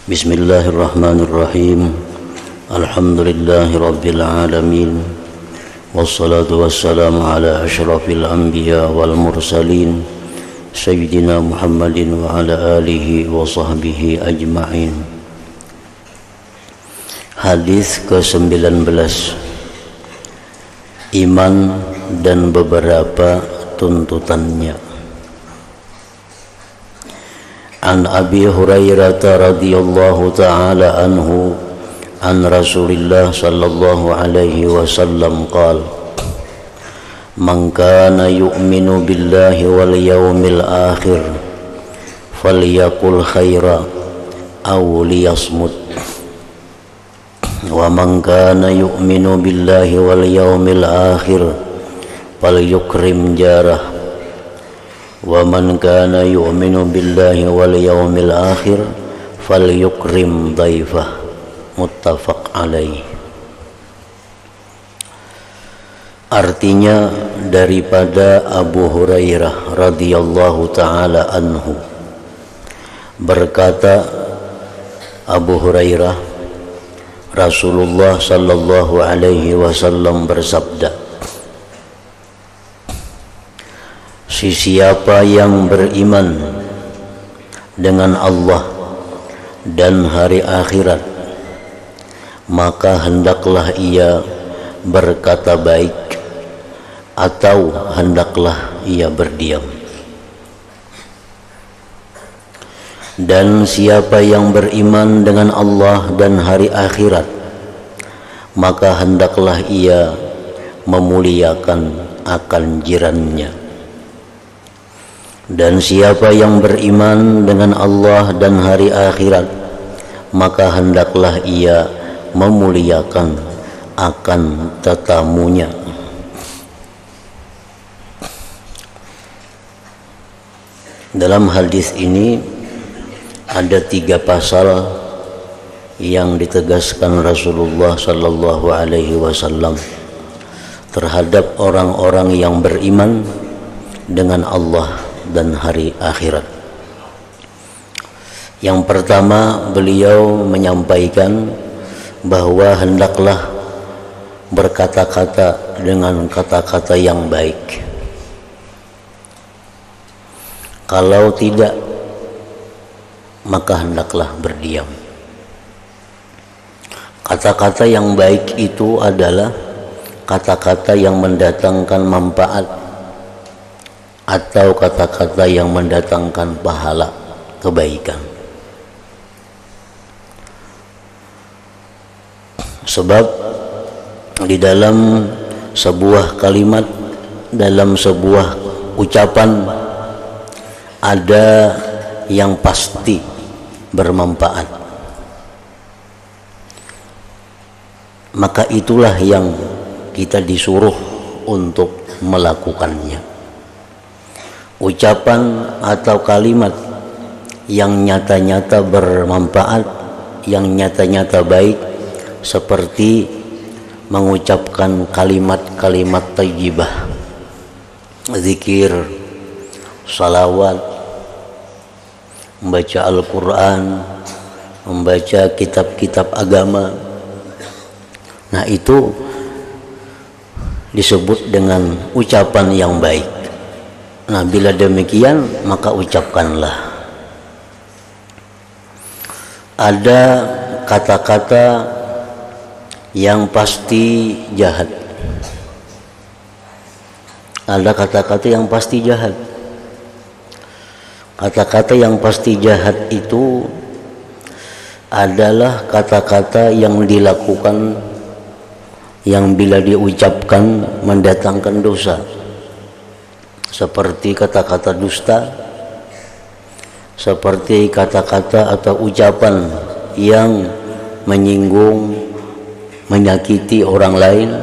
Bismillahirrahmanirrahim. Alhamdulillahi rabbil alamin. Wassalatu wassalamu ala asyrafil anbiya wal mursalin Sayyidina Muhammadin wa ala alihi wa sahbihi ajma'in. Hadis ke-19, Iman dan beberapa tuntutannya. An Abi Hurairah radhiyallahu ta'ala anhu an Rasulillah sallallahu alaihi wasallam qala man kana yu'minu billahi wal yawmil akhir falyaqul khaira aw liyasmut wa man kana yu'minu billahi wal yawmil akhir falyukrim jarah wa man kana yu'minu billahi wal yawmil akhir falyukrim dhaifah. Muttafaq alaih. Artinya daripada Abu Hurairah radhiyallahu ta'ala anhu, berkata Abu Hurairah, Rasulullah sallallahu alaihi wasallam bersabda, siapa yang beriman dengan Allah dan hari akhirat, maka hendaklah ia berkata baik atau hendaklah ia berdiam. Dan siapa yang beriman dengan Allah dan hari akhirat, maka hendaklah ia memuliakan akan jirannya. Dan siapa yang beriman dengan Allah dan hari akhirat, maka hendaklah ia memuliakan akan tetamunya. Dalam hadis ini ada 3 pasal yang ditegaskan Rasulullah sallallahu alaihi wasallam terhadap orang-orang yang beriman dengan Allah dan hari akhirat. Yang pertama, beliau menyampaikan bahwa hendaklah berkata-kata dengan kata-kata yang baik. Kalau tidak, maka hendaklah berdiam. Kata-kata yang baik itu adalah kata-kata yang mendatangkan manfaat atau kata-kata yang mendatangkan pahala kebaikan. Sebab di dalam sebuah kalimat, dalam sebuah ucapan, ada yang pasti bermanfaat. Maka itulah yang kita disuruh untuk melakukannya. Ucapan atau kalimat yang nyata-nyata bermanfaat, yang nyata-nyata baik, seperti mengucapkan kalimat-kalimat thayyibah, zikir, salawat, membaca Al-Quran, membaca kitab-kitab agama. Nah, itu disebut dengan ucapan yang baik. Nah, bila demikian, maka ucapkanlah. Ada kata-kata yang pasti jahat. Ada kata-kata yang pasti jahat. Kata-kata yang pasti jahat itu adalah kata-kata yang dilakukan, yang bila diucapkan mendatangkan dosa. Seperti kata-kata dusta, seperti kata-kata atau ucapan yang menyinggung, menyakiti orang lain.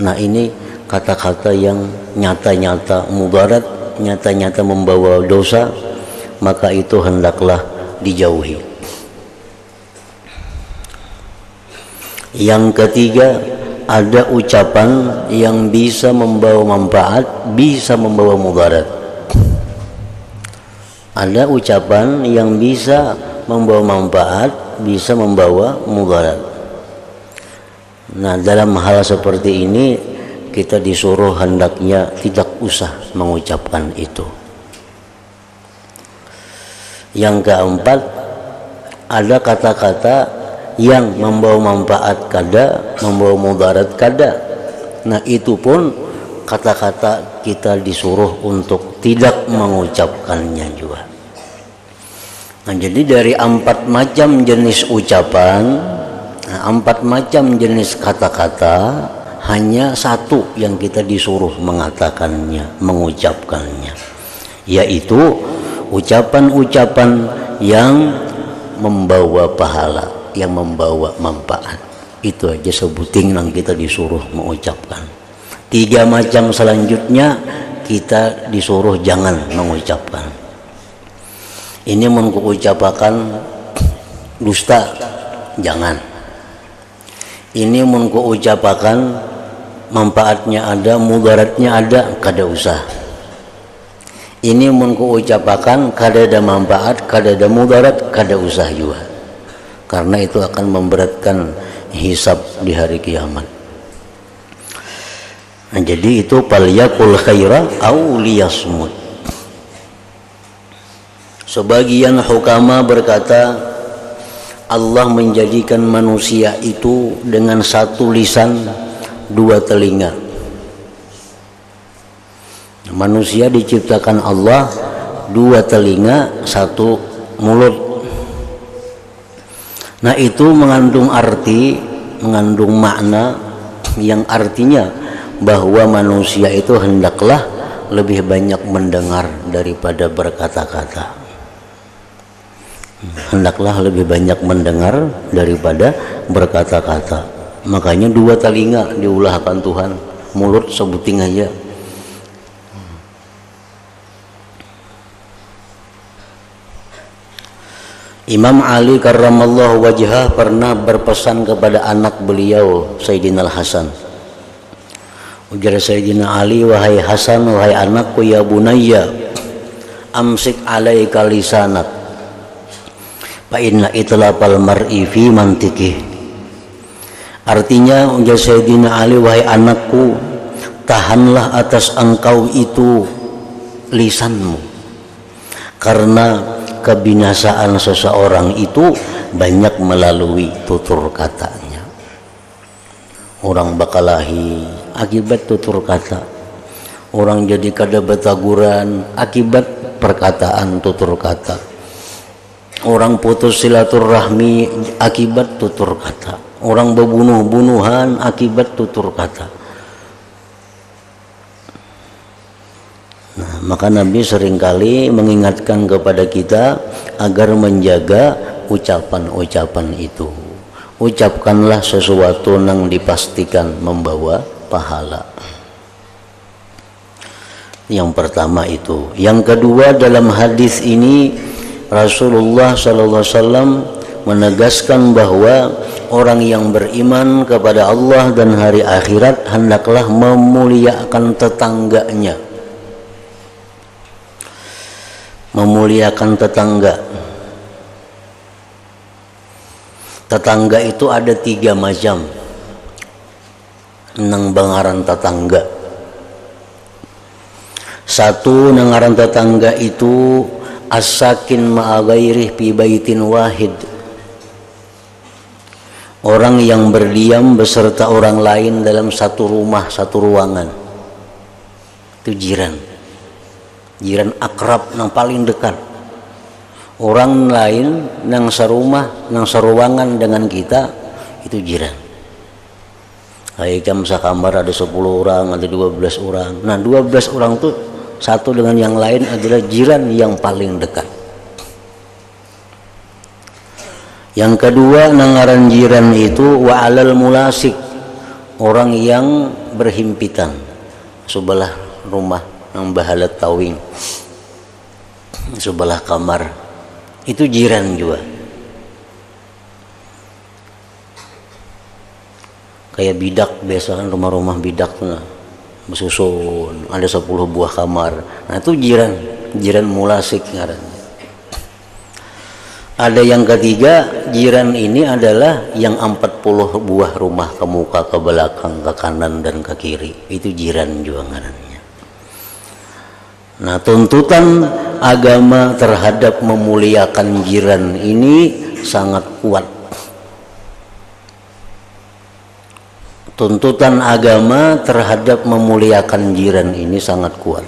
Nah, ini kata-kata yang nyata-nyata mudarat, nyata-nyata membawa dosa, maka itu hendaklah dijauhi. Yang ketiga, ada ucapan yang bisa membawa manfaat, bisa membawa mudarat. Ada ucapan yang bisa membawa manfaat, bisa membawa mudarat. Nah, dalam hal seperti ini kita disuruh hendaknya tidak usah mengucapkan itu. Yang keempat, ada kata-kata yang membawa manfaat kada, membawa mudarat kada. Nah, itu pun kata-kata kita disuruh untuk tidak mengucapkannya juga. Nah, jadi dari 4 macam jenis ucapan, 4 macam jenis kata-kata, hanya satu yang kita disuruh mengatakannya, mengucapkannya, yaitu ucapan-ucapan yang membawa pahala, yang membawa manfaat. Itu aja sebuting yang kita disuruh mengucapkan. 3 macam selanjutnya kita disuruh jangan mengucapkan. Ini mengucapkan dusta, jangan. Ini mengucapkan manfaatnya ada, mudaratnya ada, kada usah. Ini mengucapkan kada ada manfaat, kada ada mudarat, kada usah juga. Karena itu akan memberatkan hisab di hari kiamat. Nah, jadi itu falyakul khaira au liyasmut. Sebagian hukama berkata Allah menjadikan manusia itu dengan 1 lisan 2 telinga. Manusia diciptakan Allah 2 telinga 1 mulut. Nah, itu mengandung arti, mengandung makna yang artinya bahwa manusia itu hendaklah lebih banyak mendengar daripada berkata-kata. Hendaklah lebih banyak mendengar daripada berkata-kata. Makanya 2 telinga diulahkan Tuhan, mulut sebuting aja. Imam Ali karramallahu wajhah pernah berpesan kepada anak beliau Sayyidina Al-Hasan. Ujar Sayyidina Ali, wahai Hasan, wahai anakku, ya bunayya, amsik alaika lisanak, fa inna itlaqal mar'i fi mantiqih. Artinya, ujar Sayyidina Ali, wahai anakku, tahanlah atas engkau itu lisanmu, karena kebinasaan seseorang itu banyak melalui tutur katanya. Orang bakalahi akibat tutur kata, orang jadi kada betaguran akibat perkataan tutur kata, orang putus silaturahmi akibat tutur kata, orang berbunuh-bunuhan akibat tutur kata. Nah, maka Nabi seringkali mengingatkan kepada kita agar menjaga ucapan-ucapan itu. Ucapkanlah sesuatu yang dipastikan membawa pahala. Yang pertama itu. Yang kedua, dalam hadis ini Rasulullah SAW menegaskan bahwa orang yang beriman kepada Allah dan hari akhirat hendaklah memuliakan tetangganya. Memuliakan tetangga. Tetangga itu ada 3 macam. Nang bangaran tetangga. 1, nangaran tetangga itu as-sakin ma'a ghairih fi baitin wahid. Orang yang berdiam beserta orang lain dalam satu rumah, satu ruangan. Itu jiran. Jiran akrab yang paling dekat. Orang lain yang serumah, yang seruangan dengan kita, itu jiran. Kayak jam sekamar ada 10 orang, ada 12 orang. Nah, 12 orang itu satu dengan yang lain adalah jiran yang paling dekat. Yang kedua, nangaran jiran itu wa'alal mulasik, orang yang berhimpitan sebelah rumah yang bahalat tawing, sebelah kamar, itu jiran juga. Kayak bidak, biasa kan rumah-rumah bidak nah, bersusun ada 10 buah kamar. Nah, itu jiran mulasik ngarannya. Ada yang ketiga, jiran ini adalah yang 40 buah rumah ke muka, ke belakang, ke kanan dan ke kiri. Itu jiran juga ngarannya. Nah, tuntutan agama terhadap memuliakan jiran ini sangat kuat. Tuntutan agama terhadap memuliakan jiran ini sangat kuat.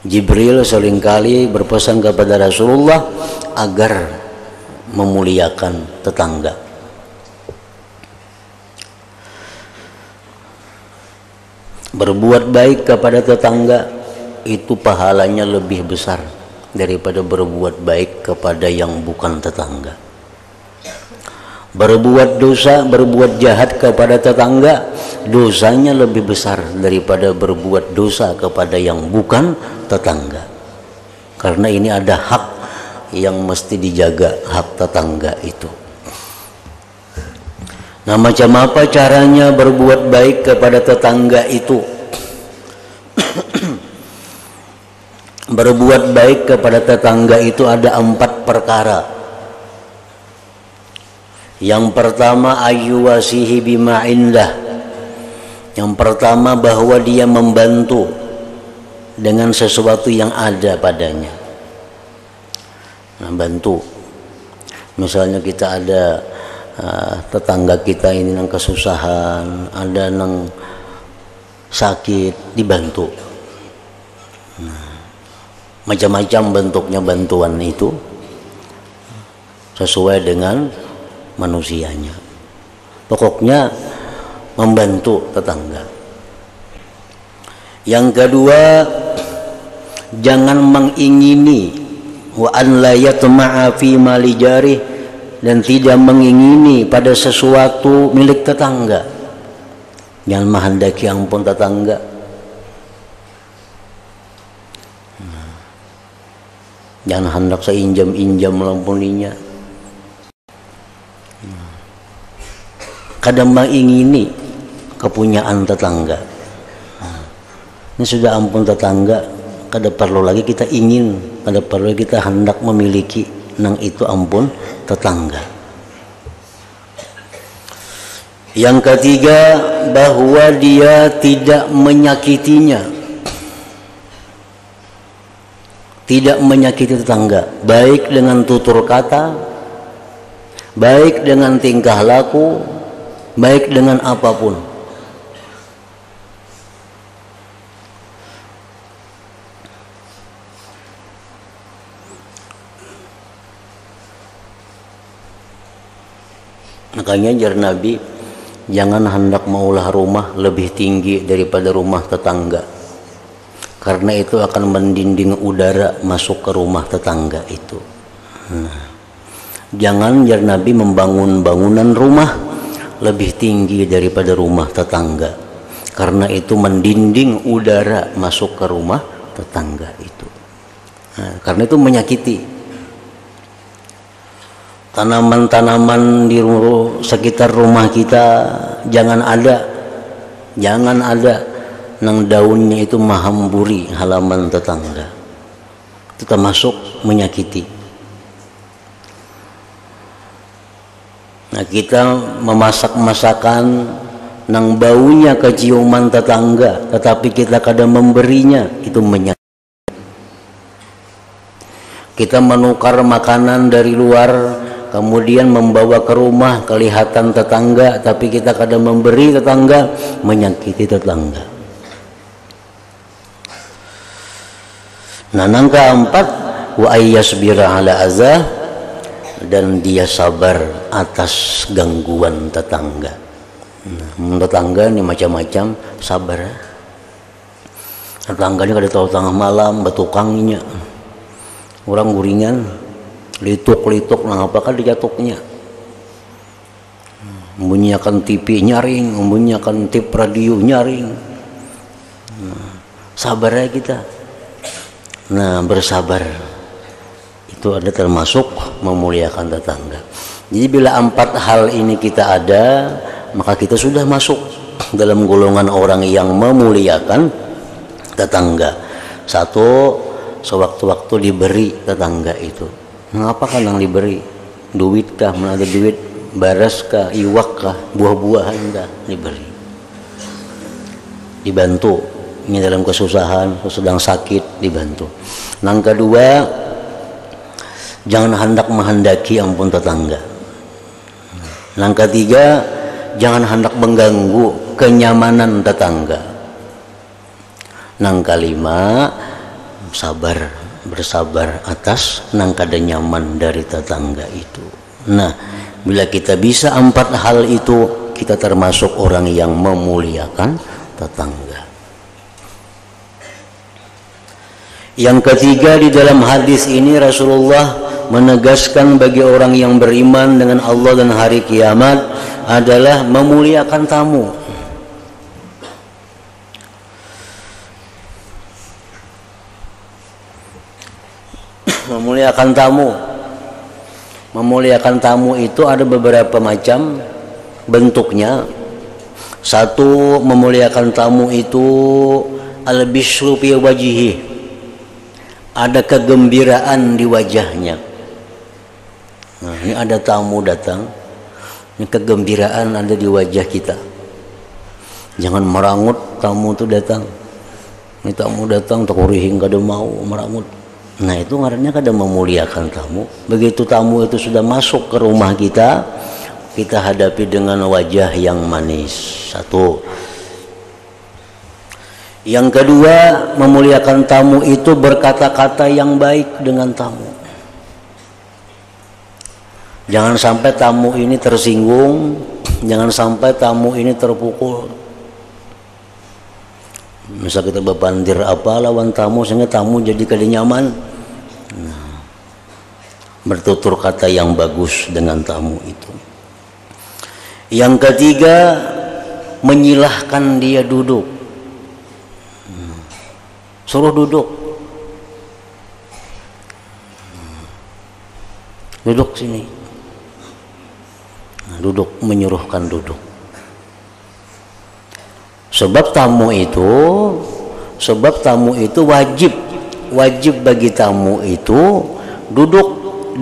Jibril seringkali berpesan kepada Rasulullah agar memuliakan tetangga. Berbuat baik kepada tetangga itu pahalanya lebih besar daripada berbuat baik kepada yang bukan tetangga. Berbuat dosa, berbuat jahat kepada tetangga, dosanya lebih besar daripada berbuat dosa kepada yang bukan tetangga. Karena ini ada hak yang mesti dijaga, hak tetangga itu. Nah, macam apa caranya berbuat baik kepada tetangga itu? Berbuat baik kepada tetangga itu ada 4 perkara. Yang pertama, ayyuwasihi bima indah. Yang pertama, bahwa dia membantu dengan sesuatu yang ada padanya. Nah, bantu. Misalnya kita ada tetangga kita ini yang kesusahan, ada yang sakit, dibantu. Nah, macam-macam bentuknya bantuan itu sesuai dengan manusianya. Pokoknya membantu tetangga. Yang kedua, jangan mengingini, wa an la yatma'a fi mali jarih, dan tidak mengingini pada sesuatu milik tetangga. Jangan menghendaki ampun tetangga. Jangan hendak seinjam-injam melampuninya. Kadang mengingini kepunyaan tetangga. Ini sudah ampun tetangga, kada perlu lagi kita ingin, kada perlu kita hendak memiliki nang itu ampun tetangga. Yang ketiga, bahwa dia tidak menyakitinya, tidak menyakiti tetangga, baik dengan tutur kata, baik dengan tingkah laku, baik dengan apapun. Makanya ajar Nabi, jangan hendak maulah rumah lebih tinggi daripada rumah tetangga, karena itu akan mendinding udara masuk ke rumah tetangga itu. Nah, jangan ajar Nabi membangun bangunan rumah lebih tinggi daripada rumah tetangga, karena itu mendinding udara masuk ke rumah tetangga itu. Nah, karena itu menyakiti. Tanaman-tanaman di sekitar rumah kita jangan ada nang daunnya itu mahamburi halaman tetangga. Itu termasuk menyakiti. Nah, kita memasak masakan nang baunya keciuman tetangga, tetapi kita kadang memberinya, itu menyakiti. Kita menukar makanan dari luar, kemudian membawa ke rumah, kelihatan tetangga, tapi kita kadang memberi tetangga, menyakiti tetangga. Nah, yang keempat, wa ayyasbira ala azah, dan dia sabar atas gangguan tetangga. Nah, tetangga ini macam-macam, sabar. Tetangganya kada tahu tengah malam betukangnya, orang guringan lituk-lituk, nah apakah dijatuknya, membunyikan TV nyaring, membunyikan tip radio nyaring. Nah, sabar ya kita. Nah, bersabar itu ada termasuk memuliakan tetangga. Jadi bila 4 hal ini kita ada, maka kita sudah masuk dalam golongan orang yang memuliakan tetangga. 1, sewaktu-waktu diberi tetangga itu. Ngapa kan yang diberi? Duit kah? Mana ada duit? Baras kah? Iwak kah? Buah-buahan kah? Diberi. Dibantu. Ini dalam kesusahan, sedang sakit, dibantu. Yang kedua, jangan hendak menghendaki ampun tetangga. Yang ketiga, jangan hendak mengganggu kenyamanan tetangga. Yang kelima, bersabar atas nang kada nyaman dari tetangga itu. Nah, bila kita bisa 4 hal itu, kita termasuk orang yang memuliakan tetangga. Yang ketiga, di dalam hadis ini Rasulullah menegaskan bagi orang yang beriman dengan Allah dan hari kiamat adalah memuliakan tamu. Memuliakan tamu. Memuliakan tamu itu ada beberapa macam bentuknya. Satu, memuliakan tamu itu al-bishru fi wajhihi. Ada kegembiraan di wajahnya. Nah, ini ada tamu datang, ini kegembiraan ada di wajah kita. Jangan merangut tamu itu datang. Ini tamu datang takurihing kada mau merangut. Nah, itu ngarannya kada memuliakan tamu. Begitu tamu itu sudah masuk ke rumah kita, kita hadapi dengan wajah yang manis. Satu. Yang kedua, memuliakan tamu itu berkata-kata yang baik dengan tamu. Jangan sampai tamu ini tersinggung, jangan sampai tamu ini terpukul. Misal kita bebandir apa lawan tamu sehingga tamu jadi kada nyaman. Nah, bertutur kata yang bagus dengan tamu itu. Yang ketiga, menyilahkan dia duduk. Suruh duduk. Duduk sini. Nah, duduk, menyuruhkan duduk. Sebab tamu itu wajib bagi tamu itu duduk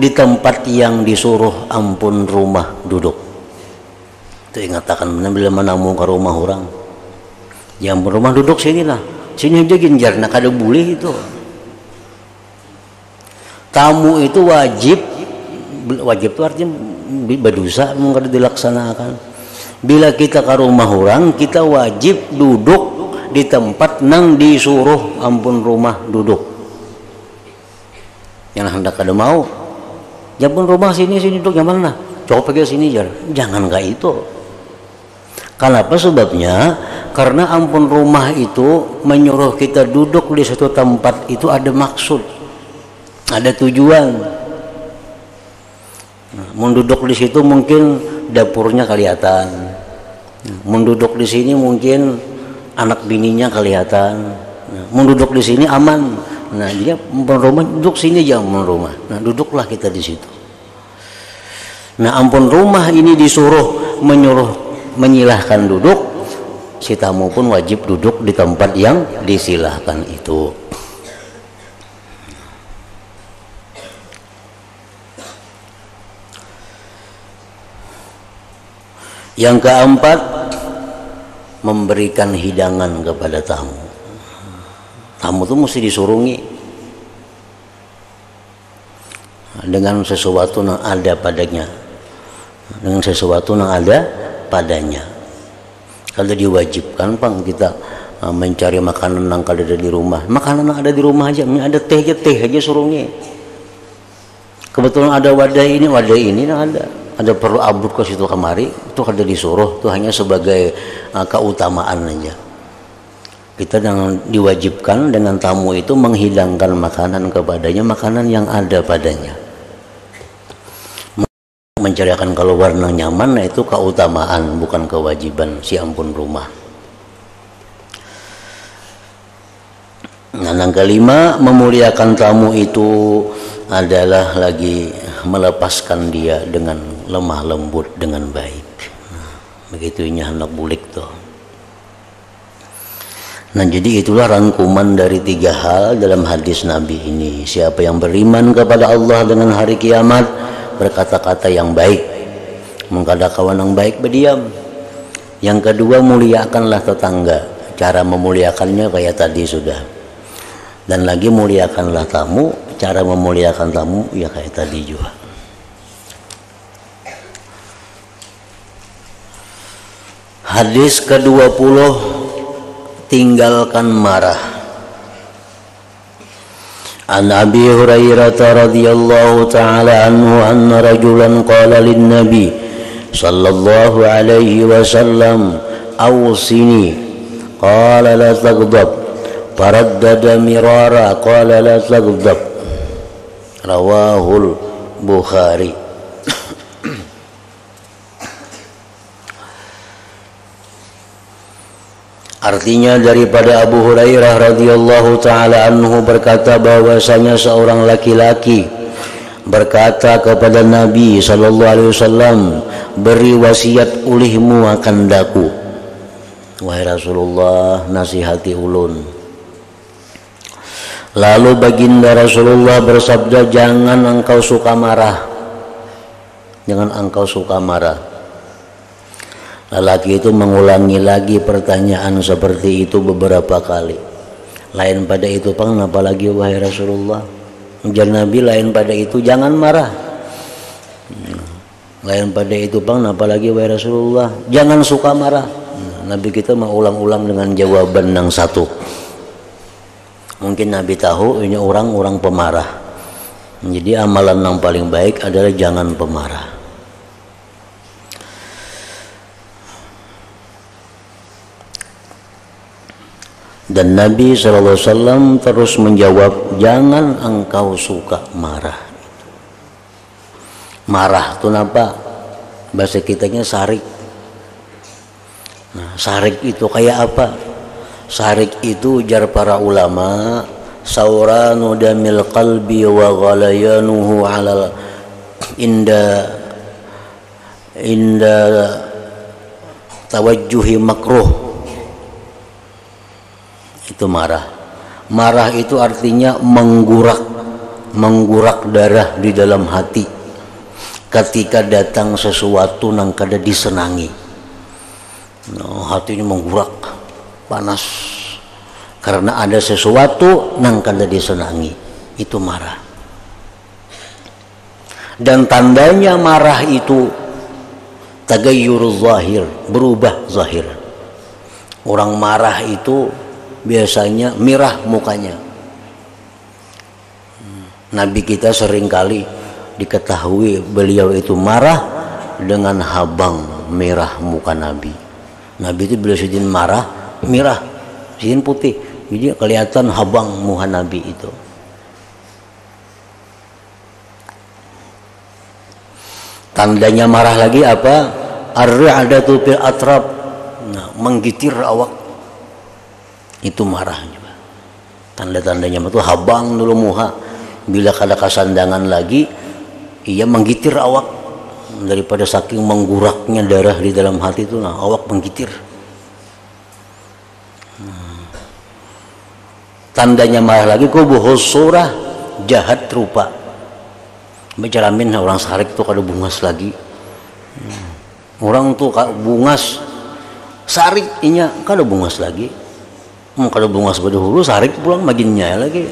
di tempat yang disuruh ampun rumah duduk. Itu ingatakan bila menamu ke rumah orang, ya ampun rumah duduk sinilah. Sini aja ginjar, nak ada boleh itu. Tamu itu wajib itu artinya berdosa mungkin dilaksanakan. Bila kita ke rumah orang, kita wajib duduk di tempat nang disuruh ampun rumah duduk. Yang hendak ada mau, ya ampun rumah sini duduk yang mana? Coba pergi sini jar. Jangan kayak itu. Kenapa sebabnya? Karena ampun rumah itu menyuruh kita duduk di suatu tempat itu ada maksud, ada tujuan. Nah, menduduk di situ mungkin dapurnya kelihatan, menduduk di sini mungkin anak bininya kelihatan, menduduk di sini aman. Nah, jadi ampun rumah duduk sini aja ampun rumah. Nah, duduklah kita di situ. Nah, ampun rumah ini disuruh menyilahkan duduk. Si tamu pun wajib duduk di tempat yang disilahkan itu. Yang keempat, memberikan hidangan kepada tamu. Tamu itu mesti disurungi dengan sesuatu yang ada padanya. Dengan sesuatu yang ada padanya. Kalau diwajibkan pang kita mencari makanan yang ada di rumah, makanan yang ada di rumah aja, ada teh aja surungnya. Kebetulan ada wadah ini ada perlu abruk ke situ kemari, itu ada disuruh, itu hanya sebagai keutamaan aja. Kita yang diwajibkan dengan tamu itu menghidangkan makanan kepadanya, makanan yang ada padanya. Mencarikan kalau warna nyaman, nah itu keutamaan bukan kewajiban si ampun rumah. Nah, yang kelima, memuliakan tamu itu adalah lagi melepaskan dia dengan lemah lembut dengan baik. Nah, begitunya anak bulik tuh. Nah, jadi itulah rangkuman dari 3 hal dalam hadis Nabi ini. Siapa yang beriman kepada Allah dengan hari kiamat, berkata-kata yang baik, mengkada kawan yang baik, berdiam. Yang kedua, muliakanlah tetangga. Cara memuliakannya kayak tadi sudah. Dan lagi muliakanlah tamu. Cara memuliakan tamu ya kayak tadi juga. Hadis ke-20, tinggalkan marah. An Abi Hurairah radhiyallahu ta'ala anhu anna rajulan qala lin nabi sallallahu alaihi wasallam awsini qala la taghdab faraddada mirara qala la taghdab. Rawahul Bukhari. Artinya daripada Abu Hurairah radhiyallahu taala anhu berkata bahwasanya seorang laki-laki berkata kepada Nabi sallallahu alaihi wasallam, beri wasiat ulihmu akan daku. Wahai Rasulullah, nasihati ulun. Lalu baginda Rasulullah bersabda, jangan engkau suka marah. Jangan engkau suka marah. Lelaki itu mengulangi lagi pertanyaan seperti itu beberapa kali. Lain pada itu pang, apa lagi wahai Rasulullah? Ujar Nabi, lain pada itu jangan marah. Lain pada itu pang, apa lagi wahai Rasulullah? Jangan suka marah. Nabi kita mau ulang-ulang dengan jawaban yang satu. Mungkin Nabi tahu ini orang pemarah. Jadi amalan yang paling baik adalah jangan pemarah. Dan Nabi SAW terus menjawab, jangan engkau suka marah. Marah itu apa? Bahasa kitanya sarik. Nah, sarik itu kayak apa? Sarik itu ujar para ulama, sauranu damil qalbi wa ghalayanuhu ala inda tawajjuhi makruh. Itu marah. Marah itu artinya menggurak darah di dalam hati ketika datang sesuatu yang kada disenangi. Hatinya menggurak, panas karena ada sesuatu yang kada disenangi. Itu marah. Dan tandanya marah itu tagayyurul zahir, berubah zahir. Orang marah itu biasanya mirah mukanya. Nabi kita seringkali diketahui beliau itu marah dengan habang merah muka Nabi. Nabi itu bila sidin marah, mirah, sidin putih. Jadi kelihatan habang muka Nabi itu. Tandanya marah lagi apa? Ar-ri'adatu fil atrab. Nah, menggitir awak. Itu marahnya. Tanda-tandanya itu habang dulu muha. Bila kada kasandangan lagi, ia menggitir awak. Daripada saking mengguraknya darah di dalam hati itu, nah, awak menggitir. Tandanya marah lagi, kubuhus surah, jahat rupa. Bicaramin orang sarik tuh kada bungas lagi. Orang tuh bungas, sarik inya kada bungas lagi. Kalau bungas pada hulu sarik pulang maginnya lagi.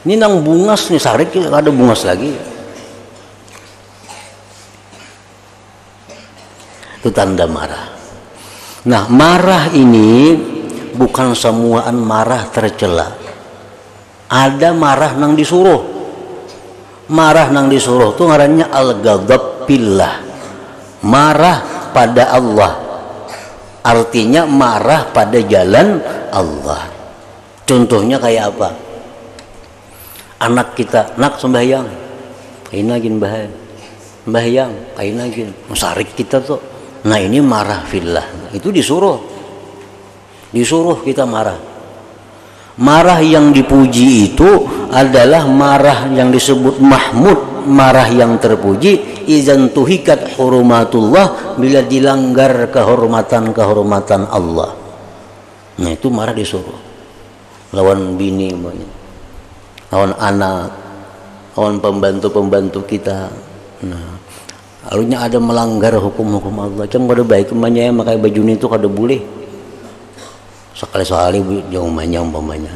Ini nang bungas nih sarik ada bungas lagi. Itu tanda marah. Nah, marah ini bukan semuaan marah tercela. Ada marah nang disuruh. Marah nang disuruh tuh ngarannya al-ghadab billah. Marah pada Allah. Artinya marah pada jalan Allah. Contohnya kayak apa? Anak kita, nak sembahyang, kainagin sembahyang, kainagin, sarik kita tuh. Nah ini marah fillah. Itu disuruh kita marah. Marah yang dipuji itu adalah marah yang disebut mahmud, marah yang terpuji. Izan tuhikat hurumatullah, bila dilanggar kehormatan Allah. Nah itu marah disuruh. Lawan bini, lawan anak, lawan pembantu-pembantu kita. Nah, lalunya ada melanggar hukum-hukum Allah. Cuma kada baik umpamanya pakai baju itu kada boleh. Sekali-sekali jauh umpamanya.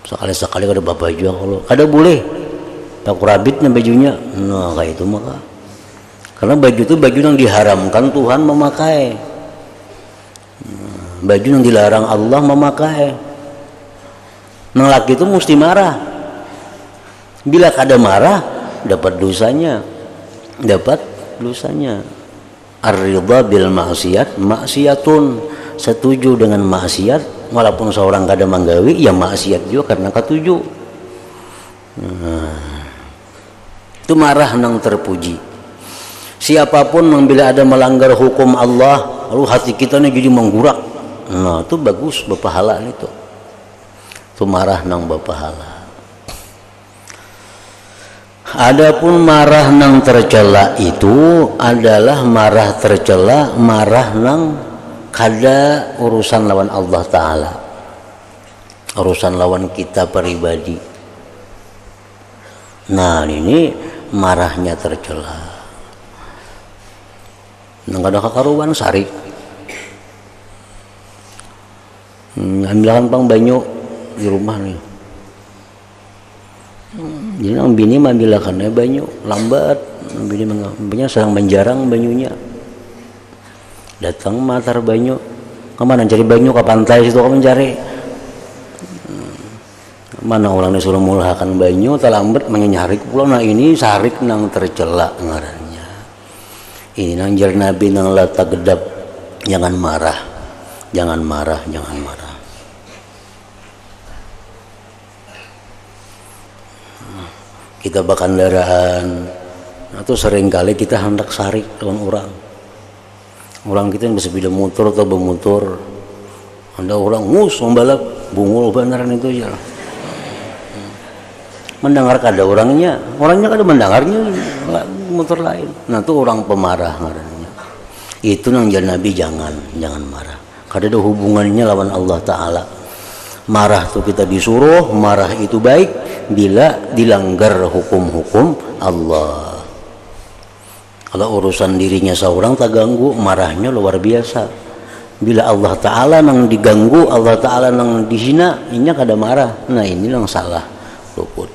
Sekali-sekali kada baju kalau kada boleh. Tak rabitnya bajunya. Nah, kayak itu maka. Karena baju itu baju yang diharamkan Tuhan memakai. Baju yang dilarang Allah memakai. Nang laki itu mesti marah. Bila kada marah, dapat dosanya. Ar-ridha bil maksiat maksiatun. Setuju dengan maksiat walaupun seorang kada manggawi ya maksiat juga karena ketuju. Itu marah nang terpuji. Siapapun yang bila ada melanggar hukum Allah lalu hati kita ini jadi menggurak. Nah itu bagus berpahala itu. Itu marah nang berpahala. Adapun marah nang tercela itu adalah marah tercela, marah nang kada urusan lawan Allah Ta'ala, urusan lawan kita pribadi. Nah ini marahnya tercela. Nang kada kakaruan sarik. Ambilkan pang banyu di rumah nih. Jadi nang bini mambilakannya banyu lambat, bini bininya sedang menjarang banyunya. Datang matar banyu, kemana cari banyu ke pantai situ kamu mencari. Mana orang disuruh mulhakan banyu, terlambat menyarik pula. Nah ini sarik nang tercela ngarannya. Ini nang jar Nabi nang lata gedap, jangan marah, jangan marah, jangan marah. Kita bakandaraan atau seringkali kita hendak sarik dengan orang kita yang bersepeda motor atau bermotor, ada orang mus membalap bungul beneran itu ya mendengar kada orangnya kada mendengarnya motor lain. Nah itu orang pemarah ngarannya. Itu nang jar Nabi jangan marah, kada ada hubungannya lawan Allah Ta'ala. Marah tuh kita disuruh, marah itu baik bila dilanggar hukum-hukum Allah. Kalau urusan dirinya seorang tak ganggu, marahnya luar biasa. Bila Allah Ta'ala nang diganggu, Allah Ta'ala nang dihina, ini kada marah. Nah ini yang salah luput.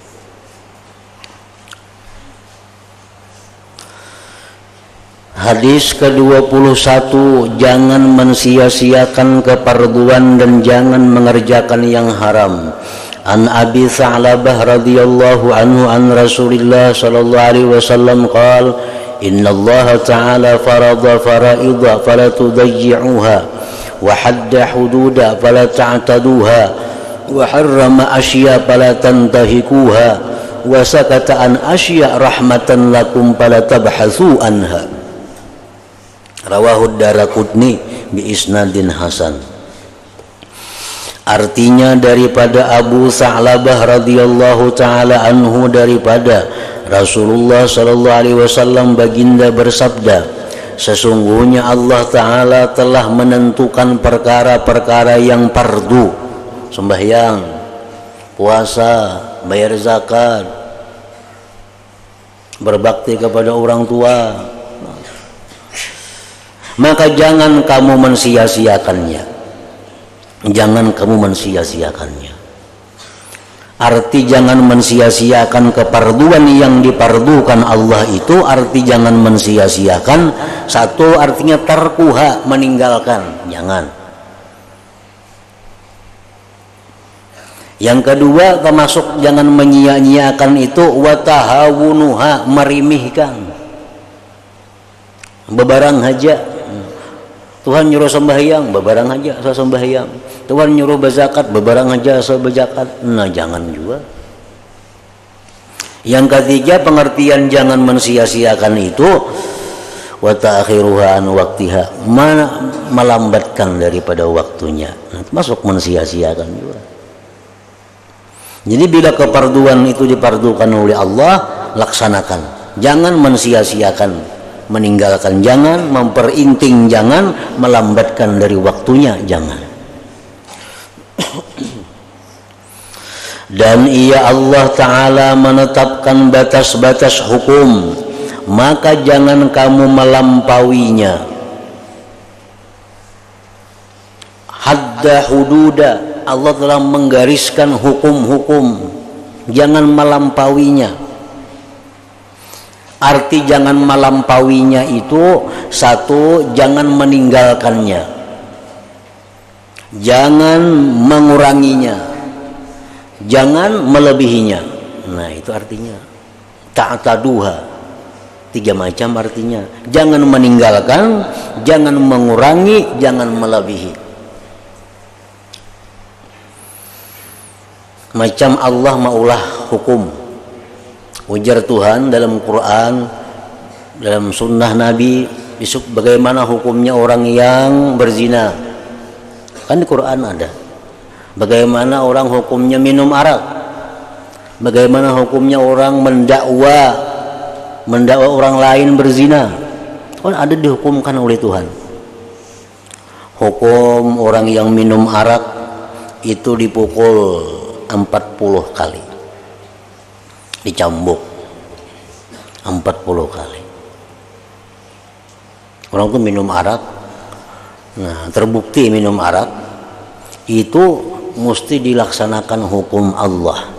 Hadis ke-21, jangan mensia-siakan keparduan dan jangan mengerjakan yang haram. An Abi Tha'labah radhiyallahu anhu an Rasulillah sallallahu alaihi wasallam qala inna Allah ta'ala farada faraidha fala tudayyi'uha wa hadda hududa fala ta'taduha wa harrama asya fala tantahikuha wa sakata an asya rahmatan lakum fala tabhasu anha. Rawahu Daraqutni bi isnadin hasan. Artinya daripada Abu Tha'labah radhiyallahu taala anhu daripada Rasulullah sallallahu alaihi wasallam baginda bersabda, sesungguhnya Allah Ta'ala telah menentukan perkara-perkara yang fardu, sembahyang, puasa, bayar zakat, berbakti kepada orang tua. Maka jangan kamu mensia-siakannya. Jangan kamu mensia-siakannya. Arti jangan mensia-siakan keparduan yang dipardukan Allah itu, arti jangan mensia-siakan. Satu artinya tarkuha, meninggalkan. Jangan. Yang kedua termasuk jangan menyia-nyiakan itu watahawunuha, merimihkan. Bebarang haja. Tuhan nyuruh sembahyang, bebarang aja saya sembahyang. Tuhan nyuruh berzakat, bebarang aja saya berzakat. Nah jangan juga. Yang ketiga pengertian jangan mensia-siakan itu wa ta'khiruha an waqtiha, melambatkan daripada waktunya. Nah, masuk mensia-siakan juga. Jadi bila keparduan itu dipardukan oleh Allah, laksanakan. Jangan mensia-siakan, meninggalkan jangan, memperinting jangan, melambatkan dari waktunya jangan. Dan ia Allah Ta'ala menetapkan batas-batas hukum, maka jangan kamu melampauinya. Hadda hududa, Allah telah menggariskan hukum-hukum, jangan melampauinya. Arti jangan melampauinya itu, satu, jangan meninggalkannya, jangan menguranginya, jangan melebihinya. Nah, itu artinya ta'taduha. 3 macam artinya. Jangan meninggalkan, jangan mengurangi, jangan melebihi. Macam Allah maulah hukum, ujar Tuhan dalam Quran, dalam sunnah Nabi, besok bagaimana hukumnya orang yang berzina, kan di Quran ada. Bagaimana orang hukumnya minum arak, bagaimana hukumnya orang mendakwa orang lain berzina, kan ada dihukumkan oleh Tuhan. Hukum orang yang minum arak itu dipukul 40 kali, dicambuk 40 kali. Orang tuh minum arak, nah terbukti minum arak, itu mesti dilaksanakan hukum Allah.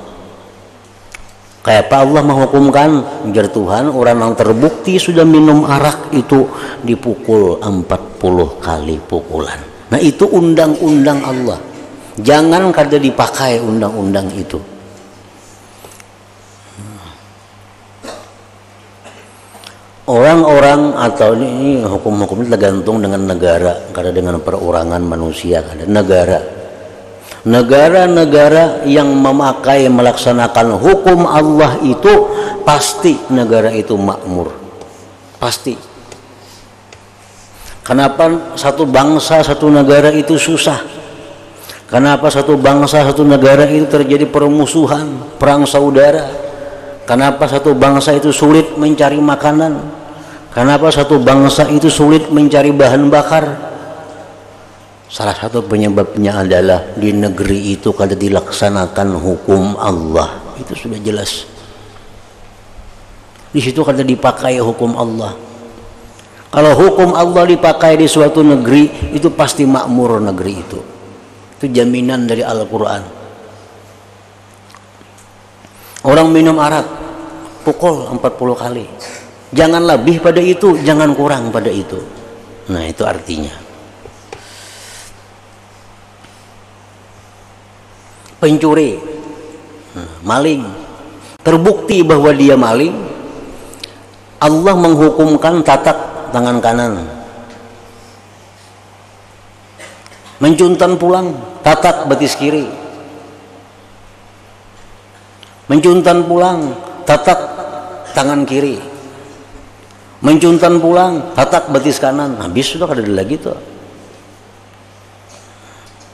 Kayak apa Allah menghukumkan? Ujar Tuhan, orang yang terbukti sudah minum arak itu dipukul 40 kali pukulan. Nah, itu undang-undang Allah. Jangan kada dipakai undang-undang itu. Orang-orang atau ini hukum-hukum itu tergantung dengan negara, kada dengan perorangan manusia, kada negara. Negara-negara yang memakai melaksanakan hukum Allah itu pasti negara itu makmur. Pasti. Kenapa satu bangsa, satu negara itu susah? Kenapa satu bangsa, satu negara itu terjadi permusuhan, perang saudara? Kenapa satu bangsa itu sulit mencari makanan? Kenapa satu bangsa itu sulit mencari bahan bakar? Salah satu penyebabnya adalah di negeri itu kada dilaksanakan hukum Allah. Itu sudah jelas. Di situ kada dipakai hukum Allah. Kalau hukum Allah dipakai di suatu negeri, itu pasti makmur negeri itu. Itu jaminan dari Al-Quran. Orang minum arak, pukul 40 kali. Jangan lebih pada itu, jangan kurang pada itu. Nah, itu artinya. Pencuri, maling, terbukti bahwa dia maling, Allah menghukumkan tatak tangan kanan. Mencuntan pulang, tatak betis kiri. Mencuntan pulang, tatak tangan kiri. Mencuntan pulang, tatak betis kanan. Habis sudah kada ada lagi tuh.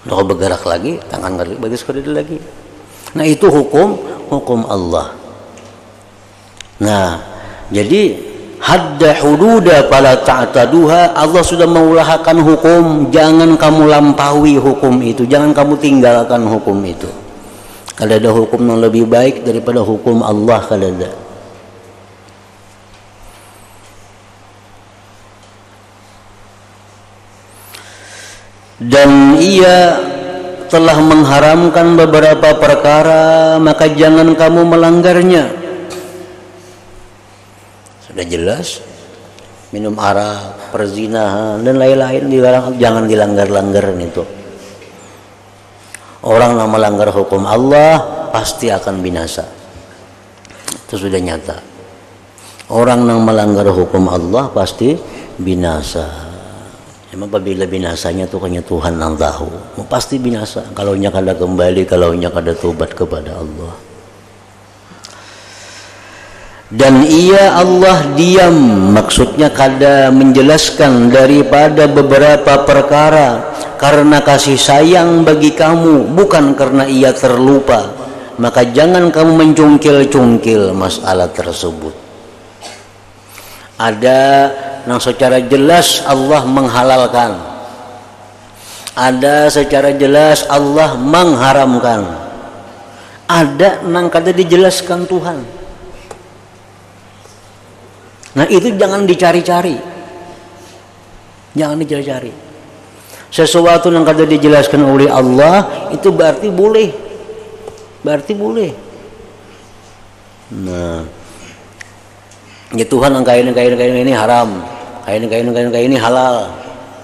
Udah bergerak lagi, tangan betis kada ada lagi. Nah, itu hukum Allah. Nah, jadi hadda hududa fala ta'taduha, Allah sudah mengulahkan hukum, jangan kamu lampaui hukum itu, jangan kamu tinggalkan hukum itu. Kada ada hukum yang lebih baik daripada hukum Allah, kada ada. Dan ia telah mengharamkan beberapa perkara, maka jangan kamu melanggarnya. Sudah jelas, minum arak, perzinahan dan lain-lain dilarang, jangan dilanggar-langgar itu. Orang yang melanggar hukum Allah pasti akan binasa. Itu sudah nyata. Orang yang melanggar hukum Allah pasti binasa. Emang apabila binasanya tuh hanya Tuhan yang tahu. Pasti binasa. Kalau nya kada kembali, kalau nya kada tobat kepada Allah. Dan ia Allah diam, maksudnya kada menjelaskan daripada beberapa perkara karena kasih sayang bagi kamu, bukan karena ia terlupa. Maka jangan kamu mencungkil-cungkil masalah tersebut. Ada yang secara jelas Allah menghalalkan, ada secara jelas Allah mengharamkan. ada nang kada dijelaskan Tuhan. Nah itu jangan dicari-cari, jangan dicari-cari. Sesuatu yang kada dijelaskan oleh Allah itu berarti boleh, berarti boleh. Nah, ya Tuhan yang kain ini haram, kain ini halal.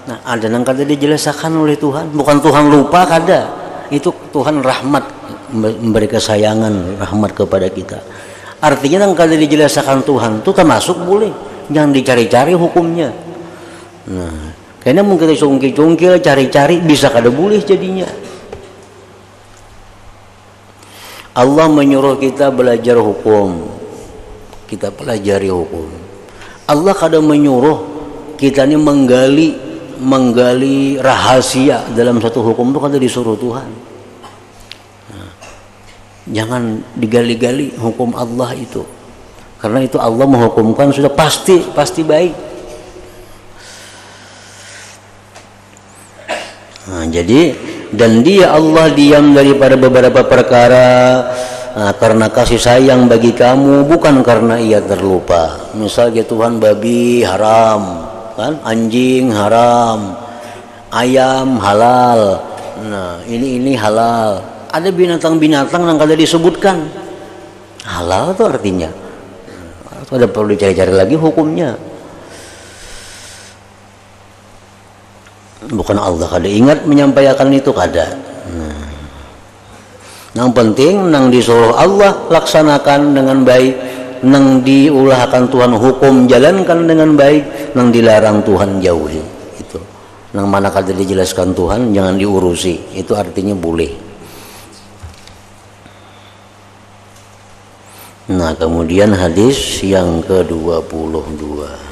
Nah ada yang kada dijelaskan oleh Tuhan, bukan Tuhan lupa kada, itu Tuhan rahmat, memberi kesayangan, rahmat kepada kita. Artinya yang kada dijelaskan Tuhan itu termasuk boleh, jangan dicari-cari hukumnya. Nah, kayaknya mungkin cungkil-cungkil, cari-cari bisa kada boleh jadinya. Allah menyuruh kita belajar hukum, kita pelajari hukum. Allah kadang menyuruh kita ini menggali rahasia dalam satu hukum itu kada disuruh Tuhan. Nah, jangan digali-gali hukum Allah itu, karena itu Allah menghukumkan sudah pasti baik. Nah, jadi dan dia Allah diam daripada beberapa perkara karena kasih sayang bagi kamu, bukan karena ia terlupa. Misalnya Tuhan babi haram, kan? Anjing haram, ayam halal. Nah ini halal. Ada binatang-binatang yang kada disebutkan halal itu artinya. Itu ada perlu dicari-cari lagi hukumnya. Bukan Allah kada ingat menyampaikan itu kada. Yang penting nang disuruh Allah laksanakan dengan baik, nang diulahkan Tuhan hukum jalankan dengan baik, nang dilarang Tuhan jauhi. Itu. Nang mana kada dijelaskan Tuhan jangan diurusi. Itu artinya boleh. Nah, kemudian hadis yang ke-22.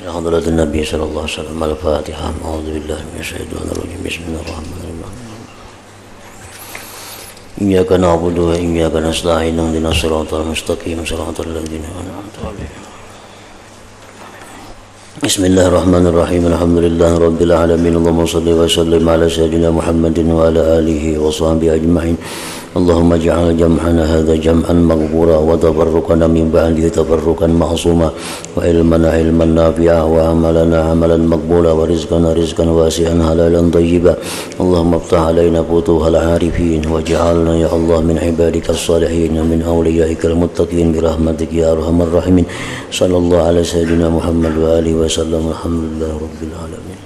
حضرة النبي صلى الله عليه وسلم الفاتحة. أعوذ بالله من الشيطان الرجيم. بسم الله الرحمن الرحيم. إياك نعبد وإياك نستعين اهدنا الصراط المستقيم صراط الذين أنعمت عليهم. بسم الله الرحمن الرحيم. الحمد لله رب العالمين. اللهم صل وسلم على سيدنا محمد وعلى آله وصحبه أجمعين. اللهم اجعل جمعنا هذا جمعا مغفورا وتفرقنا من بعده تفرقا معصوما وعلمنا علما نافعا وعملنا عملا مقبولا ورزقنا رزقا واسعا حلالا طيبا. اللهم افتح علينا فتوح العارفين واجعلنا يا الله من عبادك الصالحين من أوليائك المتقين برحمتك يا أرحم الراحمين. صلى الله على سيدنا محمد وآله وسلم. الحمد لله رب العالمين.